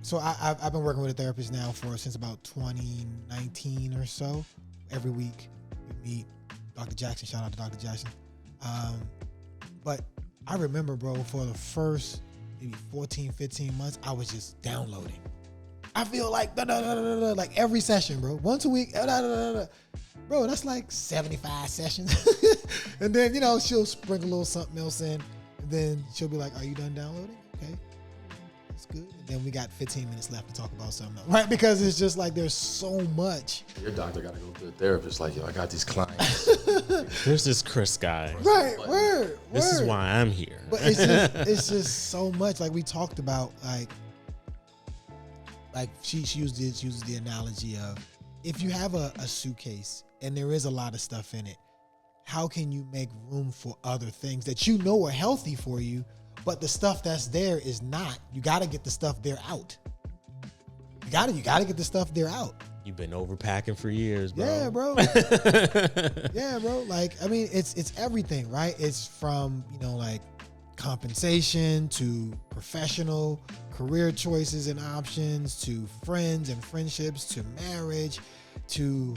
So I've been working with a therapist now since about 2019 or so. Every week we meet. Dr. Jackson, shout out to Dr. Jackson. But I remember, bro, for the first maybe 14, 15 months, I was just downloading. I feel like, like every session, bro. Once a week, bro, that's like 75 sessions. And then, she'll sprinkle a little something else in. And then she'll be like, are you done downloading? Okay, that's good. And then we got 15 minutes left to talk about something else, right? Because it's just like there's so much. Your doctor got to go to a therapist like, yo, I got these clients. There's this Chris guy. Right, word. This is why I'm here. But it's just so much. Like we talked about, like she uses the analogy of, if you have a suitcase and there is a lot of stuff in it, how can you make room for other things that you know are healthy for you, but the stuff that's there is not? You got to get the stuff there out. You got to get the stuff there out. You've been overpacking for years, bro. Yeah, bro. Yeah, bro. Like, I mean, it's everything, right? It's from, like compensation to professional career choices and options to friends and friendships to marriage to,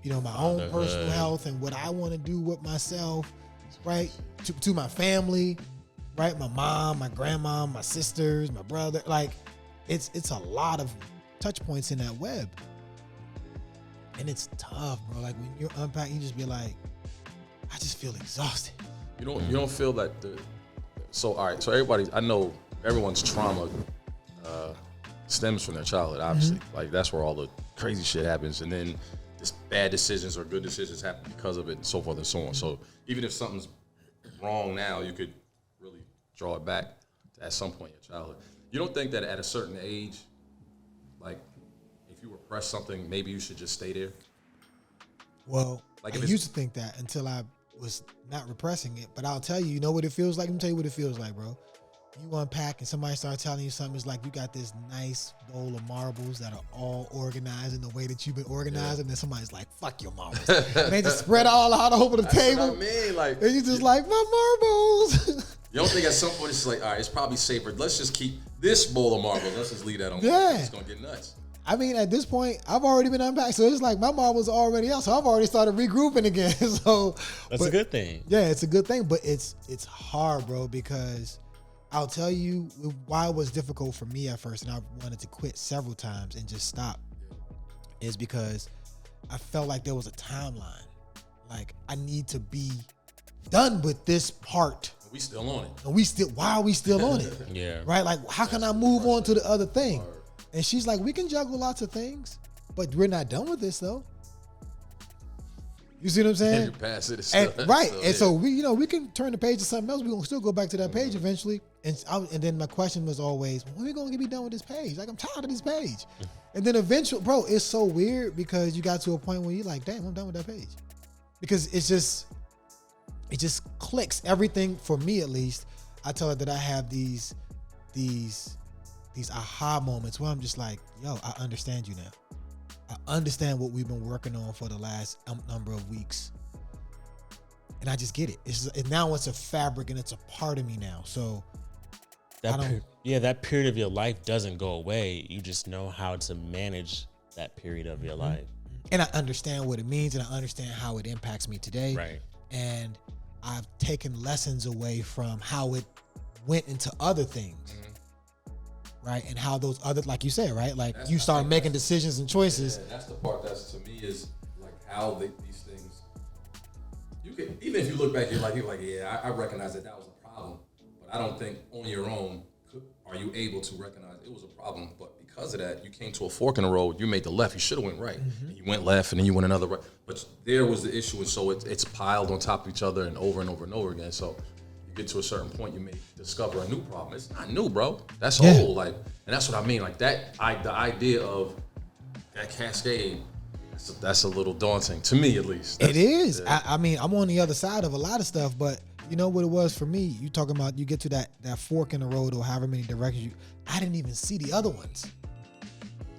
my own personal health and what I want to do with myself, right? To my family, right? My mom, my grandma, my sisters, my brother. Like, it's a lot of touch points in that web. And it's tough, bro. Like when you're unpacking, you just be like, I just feel exhausted. You don't feel that so all right, so I know everyone's trauma stems from their childhood, obviously. Mm-hmm. Like that's where all the crazy shit happens, and then just bad decisions or good decisions happen because of it, and so forth and so on. So even if something's wrong now, you could really draw it back to at some point in your childhood. You don't think that at a certain age, like if you repress something, maybe you should just stay there? Well, like I used to think that until I was not repressing it, but I'll tell you, what it feels like? Let me tell you what it feels like, bro. You unpack and somebody starts telling you something, it's like you got this nice bowl of marbles that are all organized in the way that you've been organized, and then somebody's like, fuck your marbles. And they just spread all out over the table. What I mean, like, and you just like, my marbles. You don't think at some point it's like, all right, it's probably safer. Let's just keep this bowl of marbles. Let's just leave that on. Yeah. It's going to get nuts. I mean, at this point, I've already been unpacked. So it's like my marbles are already out. So I've already started regrouping again. So that's a good thing. Yeah, it's a good thing. But it's hard, bro, because I'll tell you why it was difficult for me at first, and I wanted to quit several times and just stop, is because I felt like there was a timeline. Like, I need to be done with this part. We still on it. And why are we still on it? Yeah. Right? Like, how can I move on to the other thing? And she's like, we can juggle lots of things, but we're not done with this, though. You see what I'm saying? You're past it. Right. And so we can turn the page to something else. We're going to still go back to that page eventually. And then my question was always, when are we going to be done with this page? Like, I'm tired of this page. And then eventually, bro, it's so weird because you got to a point where you're like, damn, I'm done with that page. Because it just clicks. Everything, for me at least, I tell her that I have these aha moments where I'm just like, yo, I understand you now. I understand what we've been working on for the last number of weeks. And I just get it. Now it's a fabric and it's a part of me now. So that period of your life doesn't go away. You just know how to manage that period of your life. And I understand what it means, and I understand how it impacts me today. Right. And I've taken lessons away from how it went into other things. Right, and how those other, like you said, right, like you start making decisions and choices. Yeah, that's the part that's to me is like how these things. You can, even if you look back, you're like, yeah, I recognize that was a problem, but I don't think on your own are you able to recognize it was a problem. But because of that, you came to a fork in the road. You made the left. You should have went right. And you went left, and then you went another right. But there was the issue, and so it's piled on top of each other and over and over and over again. So. Get to a certain point, you may discover a new problem. It's not new, bro. That's old, like, and that's what I mean. Like that, the idea of that cascade, that's a little daunting to me, at least. It is. I mean, I'm on the other side of a lot of stuff, but you know what it was for me? You talking about you get to that fork in the road or however many directions I didn't even see the other ones.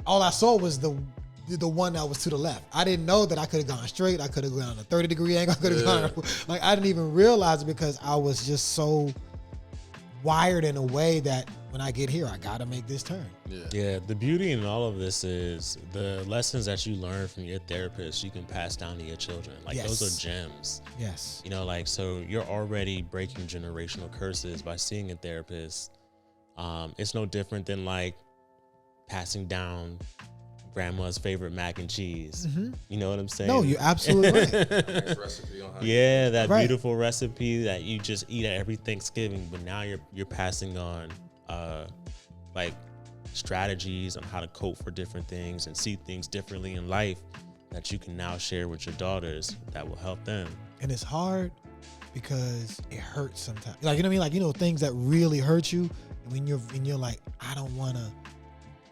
All I saw was the one that was to the left. I didn't know that I could have gone straight. I could have gone a 30-degree angle. I could have gone, like, I didn't even realize it because I was just so wired in a way that when I get here, I gotta make this turn. Yeah. The beauty in all of this is the lessons that you learn from your therapist, you can pass down to your children. Like those are gems. Yes. You know, like, so you're already breaking generational curses by seeing a therapist. It's no different than like passing down grandma's favorite mac and cheese. Mm-hmm. You know what I'm saying? No, you're absolutely right. Yeah, that beautiful recipe that you just eat at every Thanksgiving, but now you're passing on like strategies on how to cope for different things and see things differently in life that you can now share with your daughters that will help them. And it's hard because it hurts sometimes. Like, you know what I mean? Like, you know, things that really hurt you when you're like, I don't want to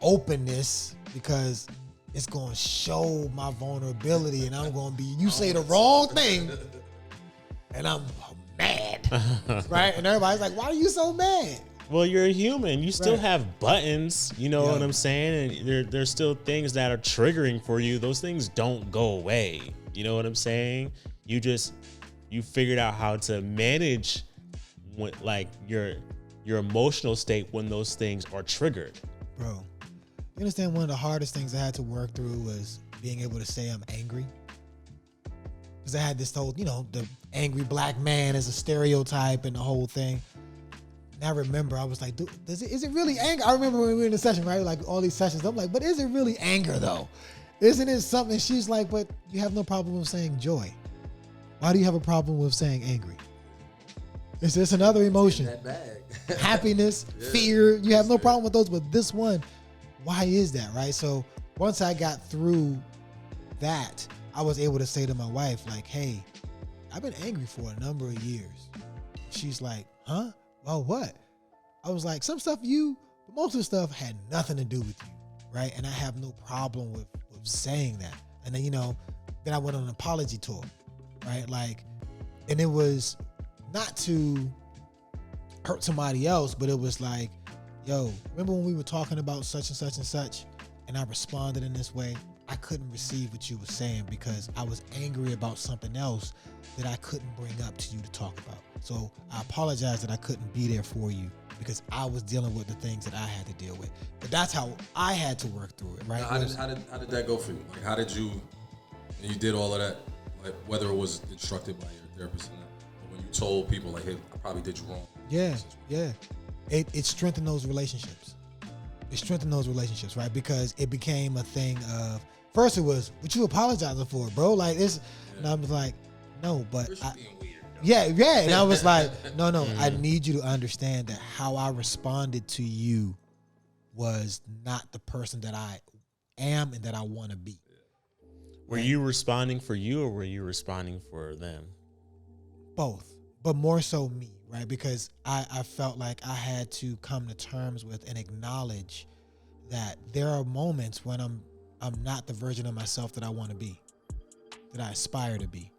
open this because it's going to show my vulnerability and I'm going to be, you say the wrong thing and I'm mad, right? And everybody's like, why are you so mad? Well, you're a human. You still have buttons, you know what I'm saying? And there's still things that are triggering for you. Those things don't go away. You know what I'm saying? You figured out how to manage like your emotional state when those things are triggered. Bro, you understand one of the hardest things I had to work through was being able to say I'm angry? Because I had this whole, you know, the angry black man is a stereotype and the whole thing. And I remember I was like, dude, is it really anger? I remember when we were in the session, right? Like all these sessions, I'm like, but is it really anger though? Isn't it something? She's like, but you have no problem with saying joy. Why do you have a problem with saying angry? It's just another emotion. That bag. Happiness, fear. You have no problem with those, but this one, why is that, right? So once I got through that, I was able to say to my wife, like, hey, I've been angry for a number of years. She's like, huh? Oh, what? I was like, some stuff but most of the stuff had nothing to do with you, right? And I have no problem with saying that. And then, you know, then I went on an apology tour, right? Like, and it was not to hurt somebody else, but it was like, yo, remember when we were talking about such and such and such, and I responded in this way? I couldn't receive what you were saying because I was angry about something else that I couldn't bring up to you to talk about. So I apologize that I couldn't be there for you because I was dealing with the things that I had to deal with. But that's how I had to work through it, right? Now, how did that go for you? Like, how did you did all of that, like whether it was instructed by your therapist or not, but when you told people like, hey, I probably did you wrong. Yeah. It strengthened those relationships. It strengthened those relationships, right? Because it became a thing of, first it was, what you apologizing for, bro? Like this, and I was like, no, but being weird. Yeah. And I was like, no, I need you to understand that how I responded to you was not the person that I am and that I want to be. Were you responding for you or were you responding for them? Both, but more so me, right? Because I felt like I had to come to terms with and acknowledge that there are moments when I'm not the version of myself that I want to be, that I aspire to be,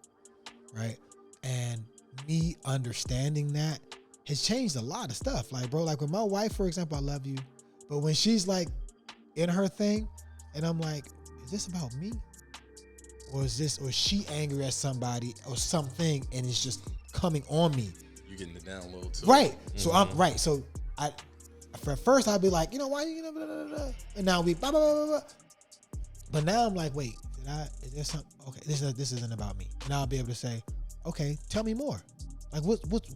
right? And me understanding that has changed a lot of stuff. Like, bro, like with my wife, for example, I love you, but when she's like in her thing and I'm like, is this about me? Or is she angry at somebody or something and it's just coming on me? You're getting it down a little too. Right. So I'm right. So for first I'd be like, you know, why you blah, blah, blah, blah. And now we blah, blah, blah, blah. But now I'm like, wait, is there something? Okay, this isn't about me. And I'll be able to say, okay, tell me more. Like, what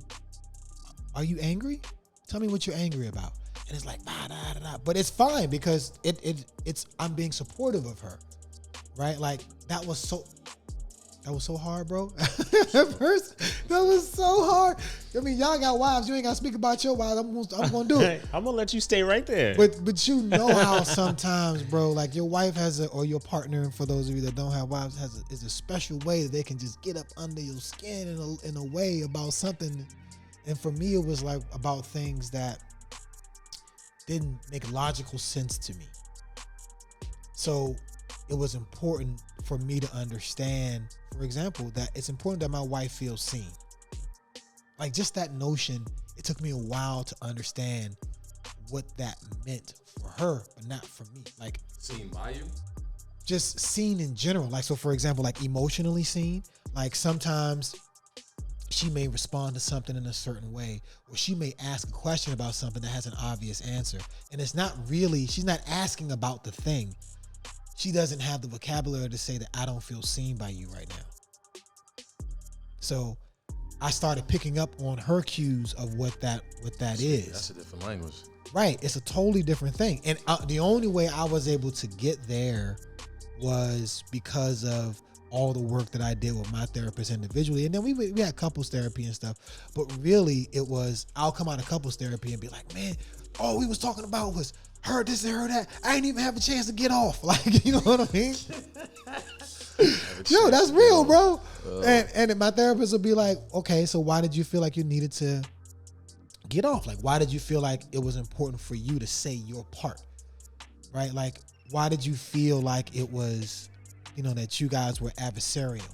are you angry? Tell me what you're angry about. And it's like, bah, da, da, da. But it's fine because it's I'm being supportive of her, right? Like that was so hard, bro. At first, that was so hard. I mean, y'all got wives. You ain't got to speak about your wives. I'm gonna do it. I'm gonna let you stay right there. But you know how sometimes, bro, like your wife or your partner, for those of you that don't have wives, is a special way that they can just get up under your skin in a way about something. And for me, it was like about things that didn't make logical sense to me. So it was important for me to understand, for example, that it's important that my wife feels seen. Like just that notion, it took me a while to understand what that meant for her, but not for me. Like seen by you? Just seen in general. Like, so for example, like emotionally seen, like sometimes she may respond to something in a certain way, or she may ask a question about something that has an obvious answer. And it's not really, she's not asking about the thing. She doesn't have the vocabulary to say that I don't feel seen by you right now. So I started picking up on her cues of what that is. That's a different language. Right. It's a totally different thing. And the only way I was able to get there was because of all the work that I did with my therapist individually. And then we had couples therapy and stuff. But really, it was, I'll come out of couples therapy and be like, man, all we was talking about was her this and her that. I ain't even have a chance to get off. Like, you know what I mean? Yo, that's real, bro. And my therapist would be like, okay, so why did you feel like you needed to get off? Like, why did you feel like it was important for you to say your part? Right? Like, why did you feel like it was, that you guys were adversarial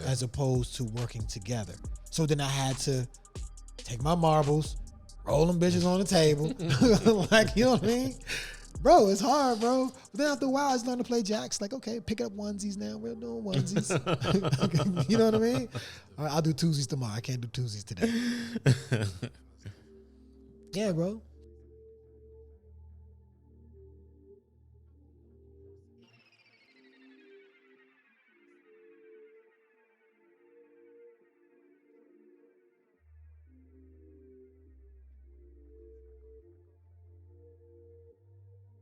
as opposed to working together? So then I had to take my marbles, roll them bitches on the table. Like, you know what I mean? Bro, it's hard, bro. But then after a while, I just learned to play jacks. Like, okay, pick up onesies now. We're doing onesies. You know what I mean? All right, I'll do twosies tomorrow. I can't do twosies today. Yeah, bro.